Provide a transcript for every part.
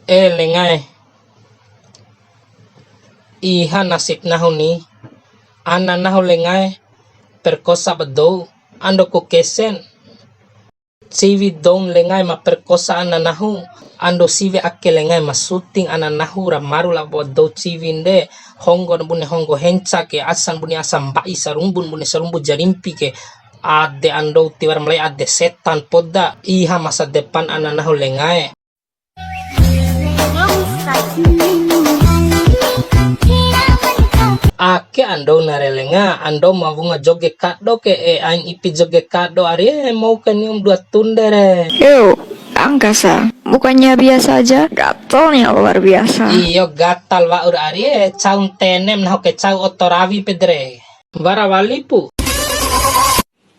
Lengay. Iha nasib nahu ni. Ana nahu lengay. Perkosa bedo. Ando ko kesen. Sivi dong lengay maperkosa ana nahu. Ando sivi ake lengay masuting ana nahu ramaru la bodo sivi nde. Hongo bune hongo henca ke asan bune asam bai sarumbun bune sarumbu jarimpi ke. Ade ando tiwar mulai ade setan poda. Iha masa depan ana nahu lengay. Ake ando narelenga ando mavunga joge kado ke ain ipi joge kado ari mau kanium dua tundere. Yo, angkasa. Bukannya biasa aja, gatalnya luar biasa. Iyo gatal waur ari caun tenem nah ke cau otorawi pedre. Warawali pu.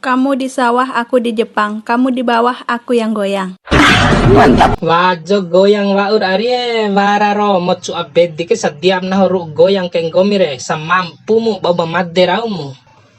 Kamu di sawah, aku di Jepang. Kamu di bawah, aku yang goyang. Mantap. Wajo goyang waur ari wararo mocu abedi ke sadiam nah ru goyang ke gomire samampumu bau maderaumu.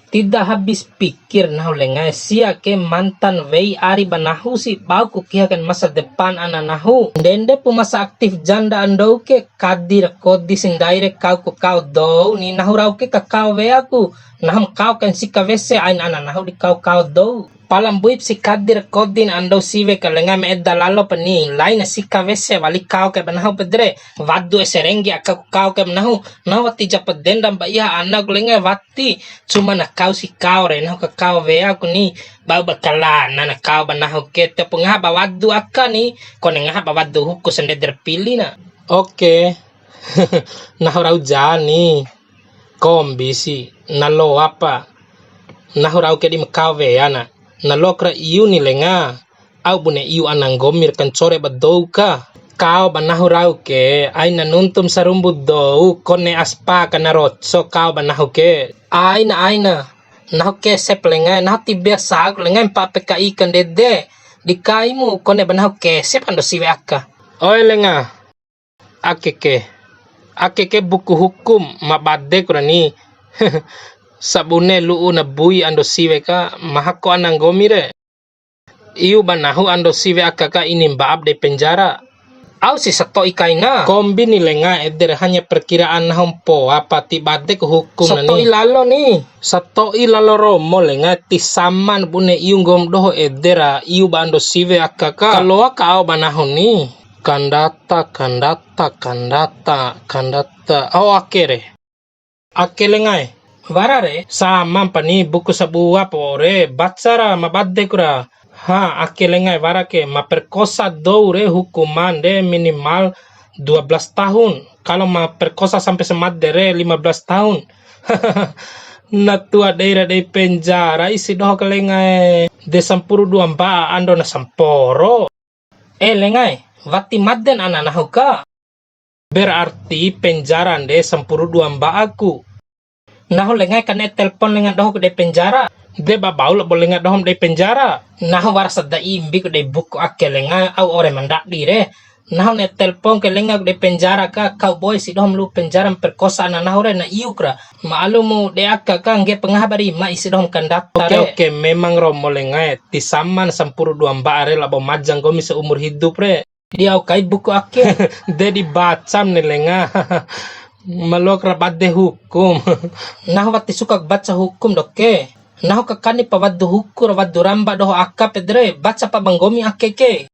Tidak habis pikir nah lengai sia ke mantan wei ari banahu si bau kukihakan masa depan ananahu. Dende pu masa aktif janda andau ke kadir kodi sing direct kau do ni nahu rau ke kakau we aku. Naham kau kan si kawese ain ananahu di kau do. Palam buip si kadir kodin andau siwe ke lengai me edda lalo pani lain si kawese wali kau ke banahu pedre wadu eserengi akak kau ke banahu nahu wati japat dendam ba iya anak lengai wati cuma na kau si kau re nahu ke kau we aku ni bau bakalan na kau banahu ke te pengah ba wadu akka ni kone ngah ba wadu huku sende terpilih na. Oke. Nahu rau jani kombi si nalo apa nahu rau ke di mekau we ana nalokra iu ni lenga au bune iu anang gomir kancore badou ka kau banahu rau ke aina nuntum sarumbu dou kone aspa kana rotso kau banahu ke aina nahu ke sep lenga nahu tibia sag lenga pa PKI kan dede di kaimu kone banahu ke sep ando siwe akka oi lenga akeke buku hukum mabade kurani. Sabune luu na bui ando siwe ka mahako anang gomire. Iu banahu ando siwe akaka ini baab de penjara. Au si sato ikai na. Kombi ni lenga eder hanya perkiraan na hompo apa tibade ke hukum na ni. Sato ilalo ni. Sato ilalo romo lenga tisaman bune iu ngom doho edera iu ba ando siwe akaka. Kalau au banahu ni. Kandata. Oh akere. Ake lengai. Warare sama pani buku sebuah pore bacara mabade kura ha akelengai warake maperkosa doure hukuman de minimal 12 tahun kalau maperkosa sampai semadere 15 tahun. Natua daerah de penjara isi doh kelengai de sampuru dua mba ando na samporo lengai wati madden ananahu ka berarti penjara de sampuru dua mba aku. Nahu lengai kane telepon lengan doh de penjara de babau lo boleh doh de penjara nahu warasa da imbi de buku ake lengai au ore mandak dire nahu ne telepon ke lengai de penjara ka cowboy si doh lu penjara perkosa na nahu re na iukra maalumu de akka ka nge penghabari ma isi doh kandat oke memang romo lengai tisaman sampuru dua mbak are labo majang gomi seumur hidup re dia kai buku ake de dibacam ne lenga. Malok rabat de hukum. Nahu wati suka baca hukum doke. Nahu kakani pa wadu hukur wadu ramba doho akka pedre baca pa banggomi akeke.